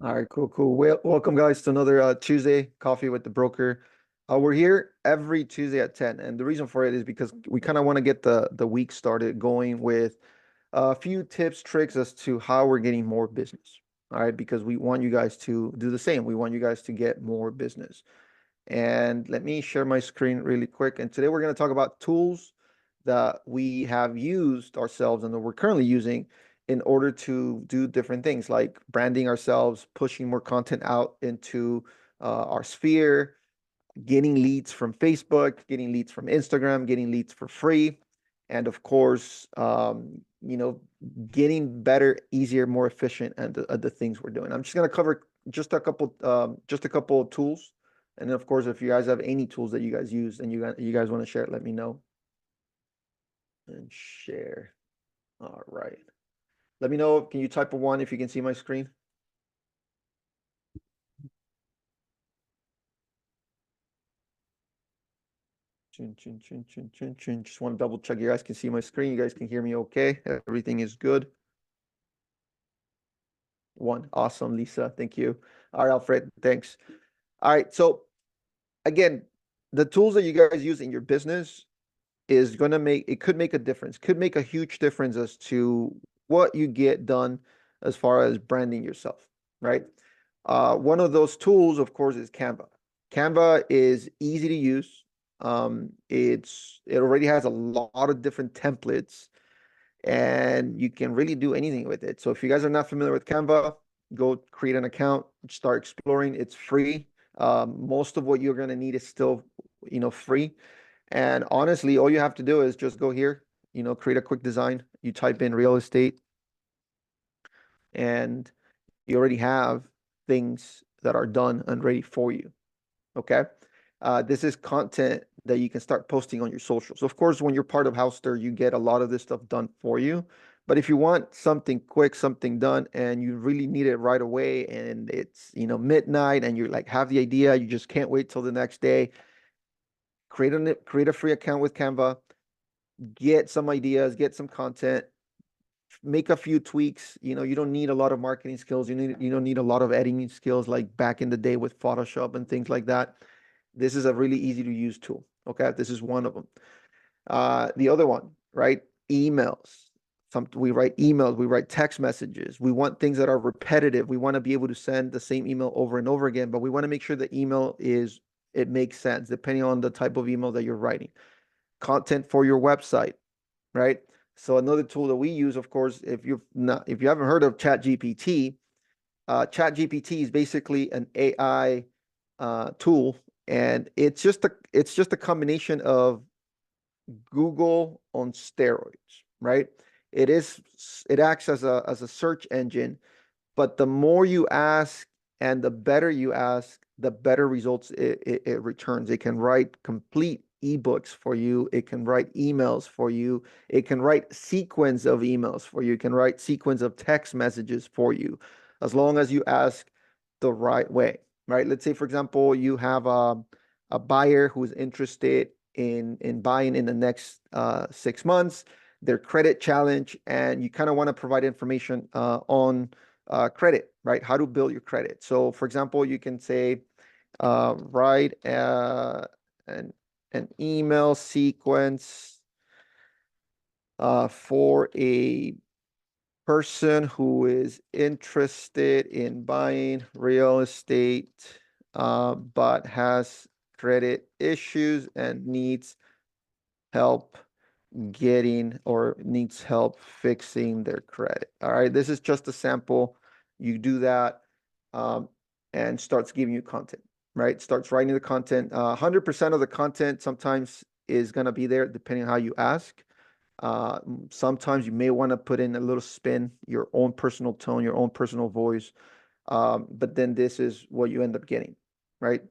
All right, cool. Well, welcome guys to another Tuesday Coffee with the Broker. We're here every Tuesday at 10, and the reason for it is because we kind of want to get the week started going with a few tips, tricks as to how we're getting more business. All right, because we want you guys to do the same. We want you guys to get more business. And let me share my screen really quick. And today we're going to talk about tools that we have used ourselves and that we're currently using in order to do different things like branding ourselves, pushing more content out into our sphere, getting leads from Facebook, getting leads from Instagram, getting leads for free, and of course, getting better, easier, more efficient at the things we're doing. I'm just going to cover just a couple of tools, and then of course, if you guys have any tools that you guys use and you guys want to share it, let me know and share. All right. Let me know. Can you type a one if you can see my screen? Just want to double check you guys can see my screen. You guys can hear me okay? Everything is good. One. Awesome, Lisa. Thank you. All right, Alfred. Thanks. All right. So again, the tools that you guys use in your business is going to could make a difference, could make a huge difference as to what you get done as far as branding yourself, right? One of those tools, of course, is Canva. Canva is easy to use. It already has a lot of different templates and you can really do anything with it. So if you guys are not familiar with Canva, go create an account, start exploring. It's free. Most of what you're going to need is still, free. And honestly, all you have to do is just go here, create a quick design. You type in real estate and you already have things that are done and ready for you. Okay. This is content that you can start posting on your socials. Of course, when you're part of Houstir, you get a lot of this stuff done for you. But if you want something quick, something done, and you really need it right away, and it's, midnight and you like have the idea, you just can't wait till the next day, create a free account with Canva, get some ideas, get some content, make a few tweaks. You don't need a lot of marketing skills. You don't need a lot of editing skills like back in the day with Photoshop and things like that. This is a really easy to use tool. Okay, this is one of them. The other one, right? Emails. We write emails, we write text messages. We want things that are repetitive. We want to be able to send the same email over and over again, but we want to make sure the email it makes sense depending on the type of email that you're writing. Content for your website, right? So another tool that we use, of course, if you haven't heard of ChatGPT, ChatGPT is basically an AI tool, and it's just a combination of Google on steroids, right? It acts as a search engine, but the more you ask and the better you ask, the better results it returns. It can write complete ebooks for you. It can write emails for you. It can write sequence of emails for you. It can write sequence of text messages for you, as long as you ask the right way, right? Let's say, for example, you have a buyer who's interested in buying in the next 6 months, their credit challenge, and you kind of want to provide information on credit, right? How to build your credit. So, for example, you can say, write an email sequence for a person who is interested in buying real estate, but has credit issues and needs help needs help fixing their credit. All right, this is just a sample. You do that and starts giving you content, right? Starts writing the content. 100% of the content sometimes is going to be there depending on how you ask. Sometimes you may want to put in a little spin, your own personal tone, your own personal voice. But then this is what you end up getting, right?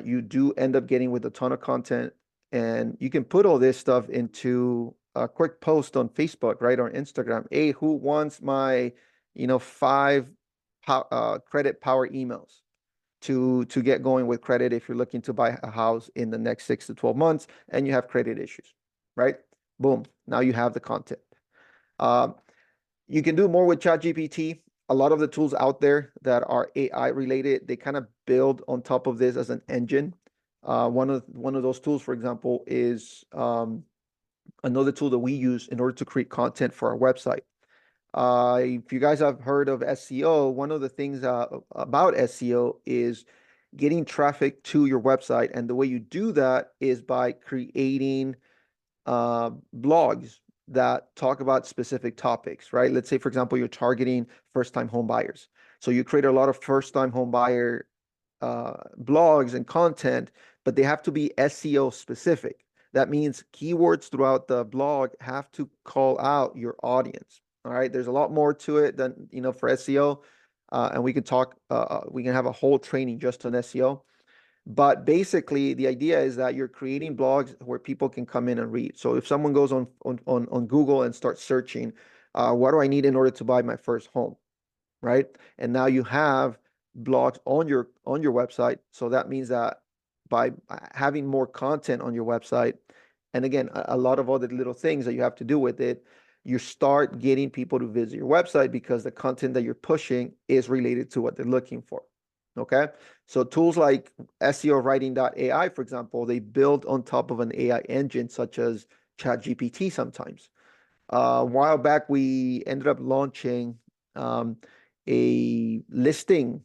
You do end up getting with a ton of content, and you can put all this stuff into a quick post on Facebook, right? Or Instagram. Hey, who wants my, 5 credit power emails to get going with credit if you're looking to buy a house in the next 6 to 12 months and you have credit issues, right? Boom. Now you have the content. You can do more with ChatGPT. a lot of the tools out there that are AI related, they kind of build on top of this as an engine. One of those tools, for example, is another tool that we use in order to create content for our website. If you guys have heard of SEO, one of the things about SEO is getting traffic to your website. And the way you do that is by creating blogs that talk about specific topics, right? Let's say, for example, you're targeting first-time home buyers. So you create a lot of first-time home buyer blogs and content, but they have to be SEO specific. That means keywords throughout the blog have to call out your audience. All right. There's a lot more to it than, for SEO. And we can have a whole training just on SEO. But basically, the idea is that you're creating blogs where people can come in and read. So if someone goes on Google and starts searching, what do I need in order to buy my first home? Right. And now you have blogs on your website. So that means that by having more content on your website, and again, a lot of other little things that you have to do with it, you start getting people to visit your website because the content that you're pushing is related to what they're looking for. Okay. So tools like SEO writing.ai, for example, they build on top of an AI engine such as ChatGPT sometimes. A while back, we ended up launching a listing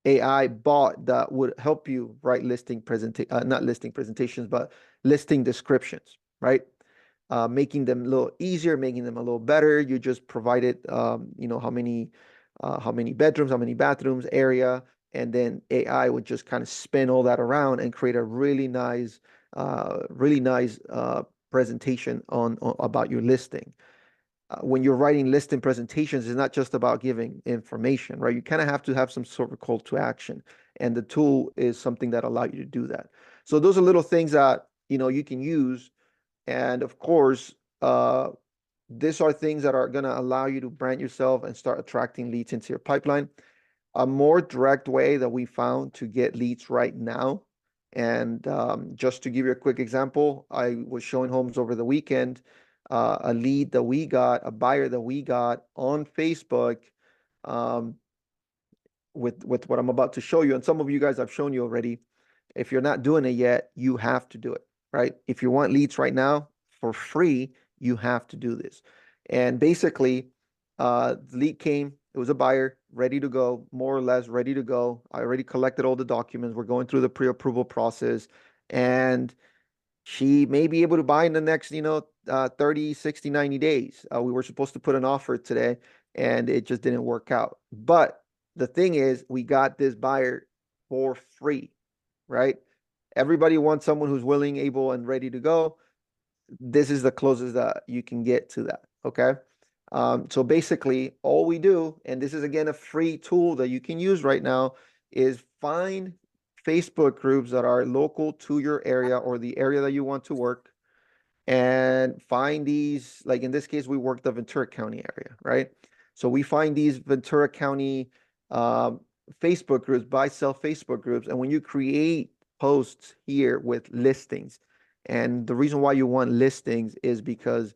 AI bot that would help you write not listing presentations, but listing descriptions, right? Making them a little easier, making them a little better. You just provide it, how many bedrooms, how many bathrooms, area, and then AI would just kind of spin all that around and create a really nice presentation on about your listing. When you're writing listing presentations, it's not just about giving information, right? You kind of have to have some sort of call to action, and the tool is something that allows you to do that. So those are little things that you can use, and of course, these are things that are going to allow you to brand yourself and start attracting leads into your pipeline. A more direct way that we found to get leads right now, and just to give you a quick example, I was showing homes over the weekend. A lead that we got, a buyer that we got on Facebook, um, with what I'm about to show you. And some of you guys I've shown you already. If you're not doing it yet, you have to do it, right? If you want leads right now for free, you have to do this. And basically, the lead came. It was a buyer ready to go, more or less ready to go. I already collected all the documents. We're going through the pre-approval process, and she may be able to buy in the next, 30, 60, 90 days. We were supposed to put an offer today, and it just didn't work out. But the thing is, we got this buyer for free, right? Everybody wants someone who's willing, able, and ready to go. This is the closest that you can get to that, okay? So basically, all we do, and this is again a free tool that you can use right now, is find Facebook groups that are local to your area or the area that you want to work, and find these, like in this case, we work the Ventura County area, right? So we find these Ventura County Facebook groups, buy, sell Facebook groups. And when you create posts here with listings, and the reason why you want listings is because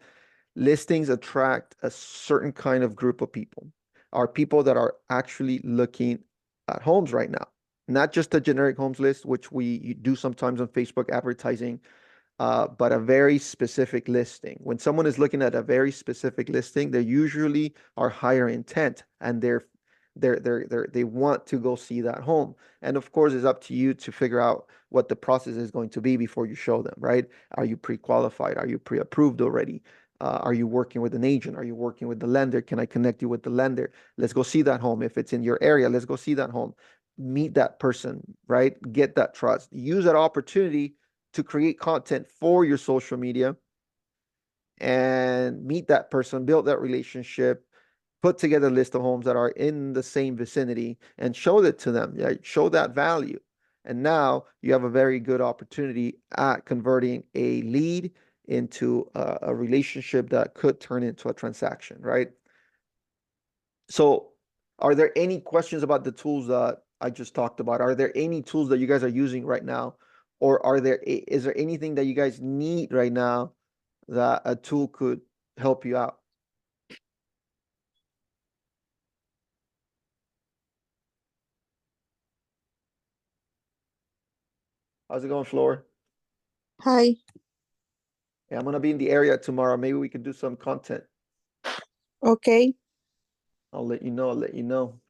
listings attract a certain kind of group of people, are people that are actually looking at homes right now, not just a generic homes list, which we do sometimes on Facebook advertising, but a very specific listing. When someone is looking at a very specific listing, they usually are higher intent, and they want to go see that home. And of course, it's up to you to figure out what the process is going to be before you show them, right? Are you pre-qualified? Are you pre-approved already? Are you working with an agent? Are you working with the lender? Can I connect you with the lender? Let's go see that home. If it's in your area, let's go see that home. Meet that person, right? Get that trust. Use that opportunity to create content for your social media and meet that person, build that relationship, put together a list of homes that are in the same vicinity and show that to them. Yeah, show that value. And now you have a very good opportunity at converting a lead into a relationship that could turn into a transaction, right? So are there any questions about the tools that I just talked about? Are there any tools that you guys are using right now? Or is there anything that you guys need right now that a tool could help you out? How's it going, Floor? Hi. Yeah, I'm gonna be in the area tomorrow. Maybe we can do some content. Okay. I'll let you know. I'll let you know.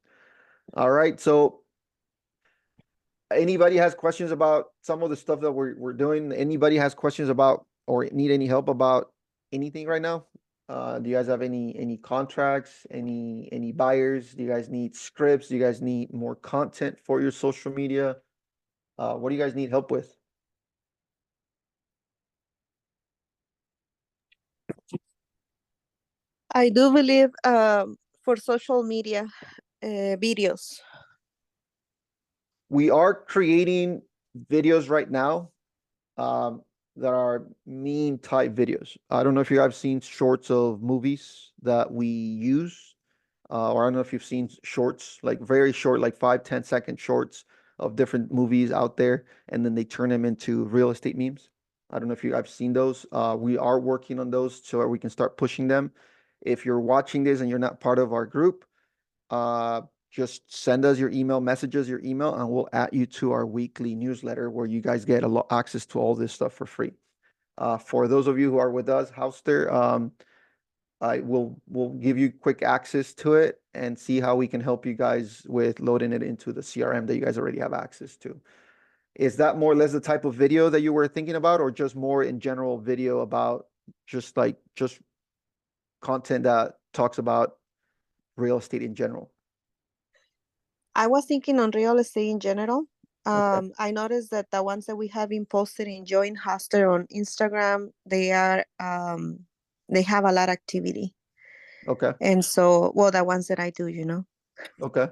All right. So anybody has questions about some of the stuff that we're doing? Anybody has questions about or need any help about anything right now? Do you guys have any contracts, any buyers? Do you guys need scripts? Do you guys need more content for your social media? What do you guys need help with? I do believe for social media videos. We are creating videos right now um, that are meme type videos. I don't know if you have seen shorts of movies that we use, or I don't know if you've seen shorts, like very short, like 5, 10 second shorts of different movies out there, and then they turn them into real estate memes. I don't know if you have seen those. We are working on those so that we can start pushing them. If you're watching this and you're not part of our group, uh, just send us your email, messages your email, and we'll add you to our weekly newsletter where you guys get a lot access to all this stuff for free. For those of you who are with us, Houstir, I will give you quick access to it and see how we can help you guys with loading it into the CRM that you guys already have access to. Is that more or less the type of video that you were thinking about, or just more in general video about just content that talks about real estate in general? I was thinking on real estate in general. Okay. I noticed that the ones that we have been posted in Join Hoster on Instagram, they have a lot of activity. Okay. And so, well, the ones that I do. Okay.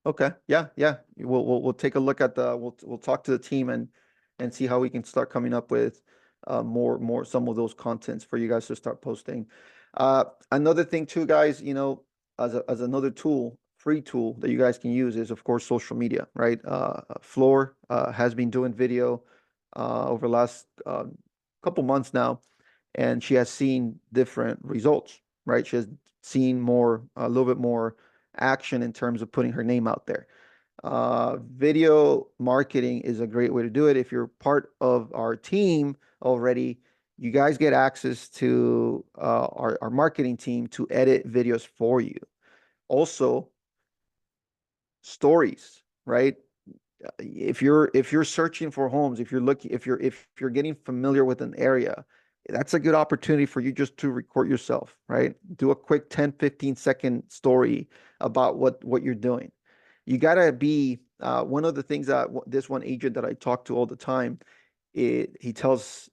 Okay. Yeah. Yeah. We'll take a look at we'll talk to the team and see how we can start coming up with more some of those contents for you guys to start posting. Another thing too, guys, as another tool, free tool that you guys can use is of course social media, right? Floor has been doing video over the last couple months now, and she has seen different results, right? She has seen a little bit more action in terms of putting her name out there. Video marketing is a great way to do it. If you're part of our team already, you guys get access to our marketing team to edit videos for you. Also, stories, right? If you're searching for homes, if you're getting familiar with an area, that's a good opportunity for you just to record yourself, right? Do a quick 10, 15 second story about what you're doing. You gotta be one of the things that this one agent that I talk to all the time, he tells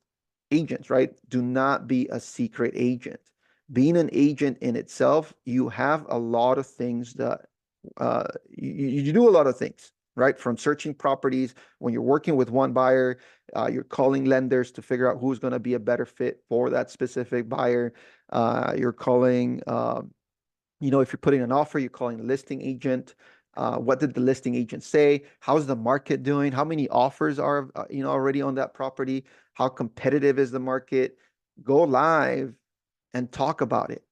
agents, right? Do not be a secret agent. Being an agent in itself, you have a lot of things that you do a lot of things, right? From searching properties, when you're working with one buyer, you're calling lenders to figure out who's going to be a better fit for that specific buyer. You're calling, if you're putting an offer, you're calling the listing agent. What did the listing agent say? How's the market doing? How many offers are already on that property? How competitive is the market? Go live and talk about it,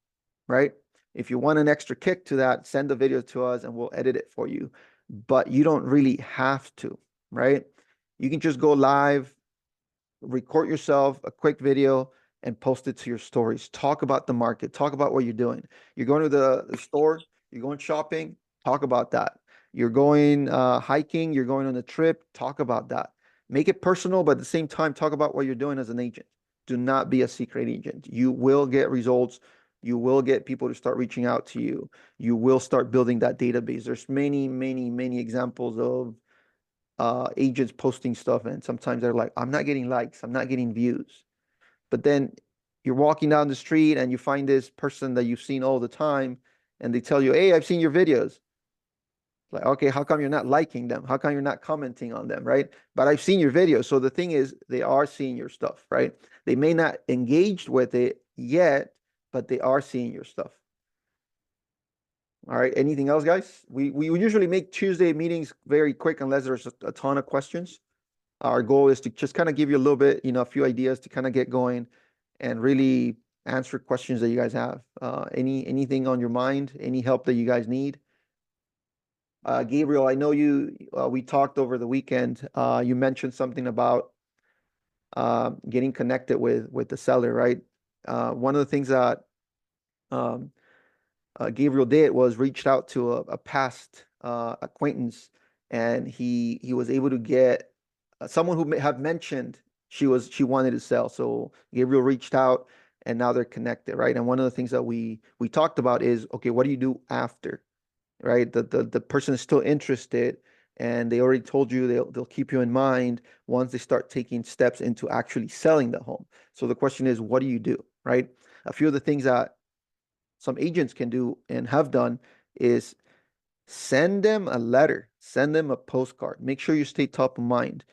right? If you want an extra kick to that, send the video to us and we'll edit it for you. But you don't really have to, right? You can just go live, record yourself a quick video and post it to your stories. Talk about the market, talk about what you're doing. You're going to the store, you're going shopping, talk about that. You're going hiking, you're going on a trip, talk about that. Make it personal, but at the same time, talk about what you're doing as an agent. Do not be a secret agent. You will get results. You will get people to start reaching out to you. You will start building that database. There's many, many, many examples of agents posting stuff, and sometimes they're like, I'm not getting likes, I'm not getting views. But then you're walking down the street and you find this person that you've seen all the time, and they tell you, hey, I've seen your videos. Like, okay, how come you're not liking them? How come you're not commenting on them, right? But I've seen your videos. So the thing is, they are seeing your stuff, right? They may not engaged with it yet, but they are seeing your stuff. All right. Anything else, guys? We usually make Tuesday meetings very quick unless there's a ton of questions. Our goal is to just kind of give you a little bit, a few ideas to kind of get going and really answer questions that you guys have. Anything on your mind? Any help that you guys need? Gabriel, I know we talked over the weekend. You mentioned something about getting connected with the seller, right? One of the things that um, Gabriel did was reached out to a past acquaintance, and he was able to get someone who may have mentioned she wanted to sell. So Gabriel reached out, and now they're connected, right? And one of the things that we talked about is, okay, what do you do after, right? The person is still interested, and they already told you they'll keep you in mind once they start taking steps into actually selling the home. So the question is, what do you do, right? A few of the things that some agents can do and have done is send them a letter, send them a postcard. Make sure you stay top of mind.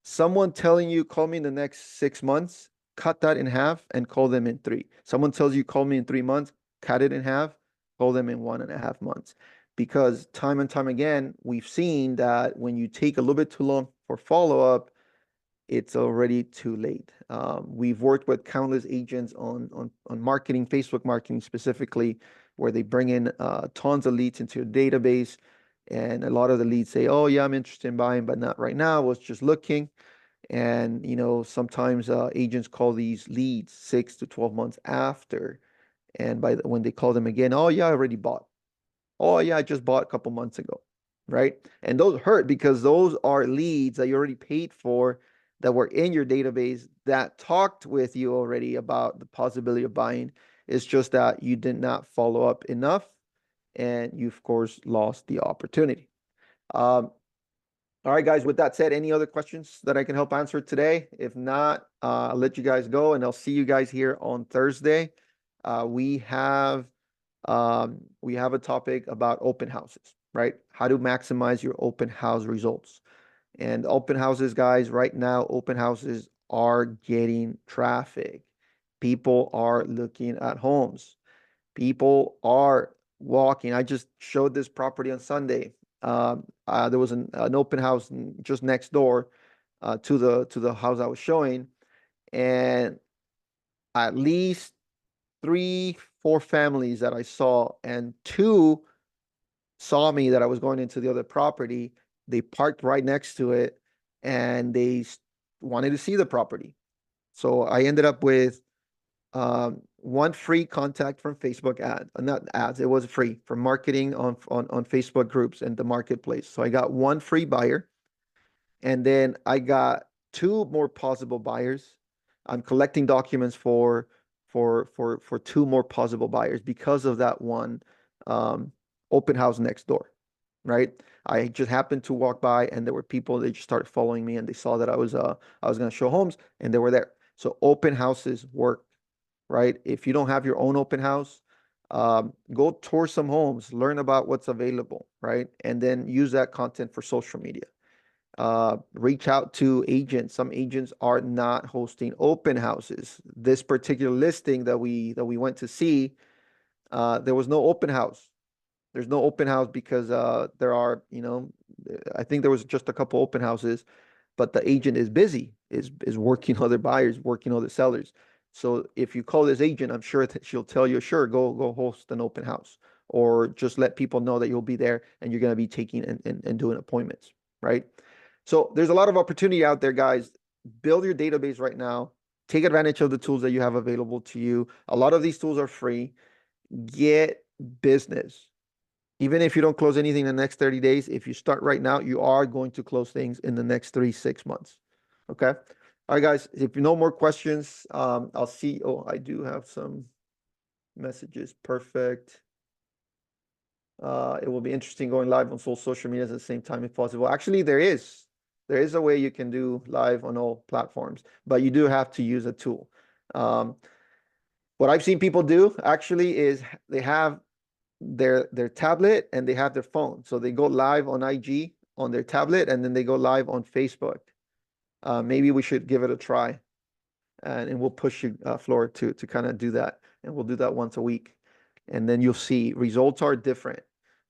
Someone telling you, call me in the next 6 months, cut that in half and call them in three. Someone tells you, call me in 3 months, cut it in half, call them in 1.5 months. Because time and time again, we've seen that when you take a little bit too long for follow up, it's already too late. We've worked with countless agents on marketing, Facebook marketing specifically, where they bring in tons of leads into your database. And a lot of the leads say, oh, yeah, I'm interested in buying, but not right now. I was just looking. And, sometimes agents call these leads 6 to 12 months after. And when they call them again, oh, yeah, I already bought. Oh, yeah, I just bought a couple months ago, right? And those hurt because those are leads that you already paid for that were in your database that talked with you already about the possibility of buying. It's just that you did not follow up enough and you, of course, lost the opportunity. All right, guys, with that said, any other questions that I can help answer today? If not, I'll let you guys go and I'll see you guys here on Thursday. We have a topic about open houses, right? How to maximize your open house results. And open houses, guys, right now, open houses are getting traffic. People are looking at homes. People are walking. I just showed this property on Sunday. There was an open house just next door to the house I was showing, and at least three, four families that I saw, and two saw me that I was going into the other property. They parked right next to it, and they wanted to see the property. So I ended up with one free contact from Facebook not ads. It was free for marketing on Facebook groups and the marketplace. So I got one free buyer, and then I got two more possible buyers. I'm collecting documents for two more possible buyers because of that one um, open house next door, right? I just happened to walk by, and there were people. They just started following me, and they saw that I was going to show homes, and they were there. So open houses work, right? If you don't have your own open house, go tour some homes, learn about what's available, right? And then use that content for social media. Reach out to agents. Some agents are not hosting open houses. This particular listing that we went to see, there was no open house. There's no open house because there are, I think there was just a couple open houses, but the agent is busy, is working other buyers, working other sellers. So if you call this agent, I'm sure that she'll tell you, sure, go host an open house, or just let people know that you'll be there and you're going to be taking and doing appointments, right? So there's a lot of opportunity out there, guys. Build your database right now. Take advantage of the tools that you have available to you. A lot of these tools are free. Get business. Even if you don't close anything in the next 30 days, if you start right now, you are going to close things in the next 3, 6 months. Okay. All right, guys. If you no more questions, I'll see. Oh, I do have some messages. Perfect. It will be interesting going live on social media at the same time if possible. Actually, there is a way you can do live on all platforms, but you do have to use a tool. What I've seen people do actually is they have their tablet and they have their phone. So they go live on IG on their tablet, and then they go live on Facebook. Maybe we should give it a try, and we'll push you, Flora, to kind of do that. And we'll do that once a week. And then you'll see results are different.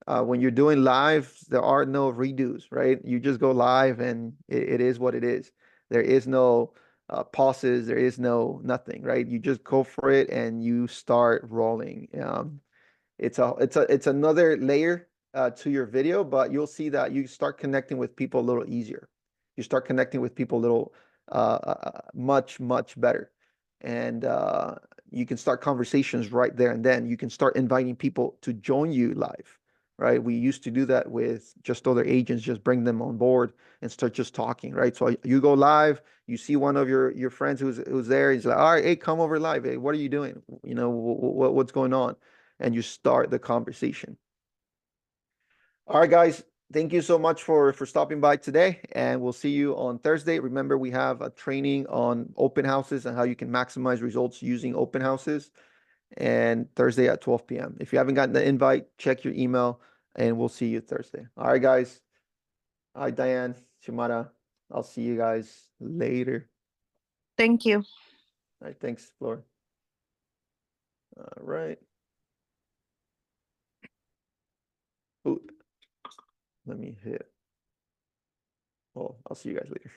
When you're doing live, there are no redos, right? You just go live and it is what it is. There is no pauses. There is no nothing, right? You just go for it and you start rolling. It's another layer to your video, but you'll see that you start connecting with people a little easier. You start connecting with people a little much, much better. And you can start conversations right there and then. You can start inviting people to join you live, right? We used to do that with just other agents, just bring them on board and start just talking, right? So you go live, you see one of your friends who's there, he's like, all right, hey, come over live. Hey, what are you doing? You know, what's going on? And you start the conversation. All right, guys. Thank you so much for stopping by today, and we'll see you on Thursday. Remember, we have a training on open houses and how you can maximize results using open houses, and Thursday at 12 p.m. If you haven't gotten the invite, check your email, and we'll see you Thursday. All right, guys. All right, Diane, Shimada. I'll see you guys later. Thank you. All right, thanks, Flora. All right. Ooh, let me hit. Oh, I'll see you guys later.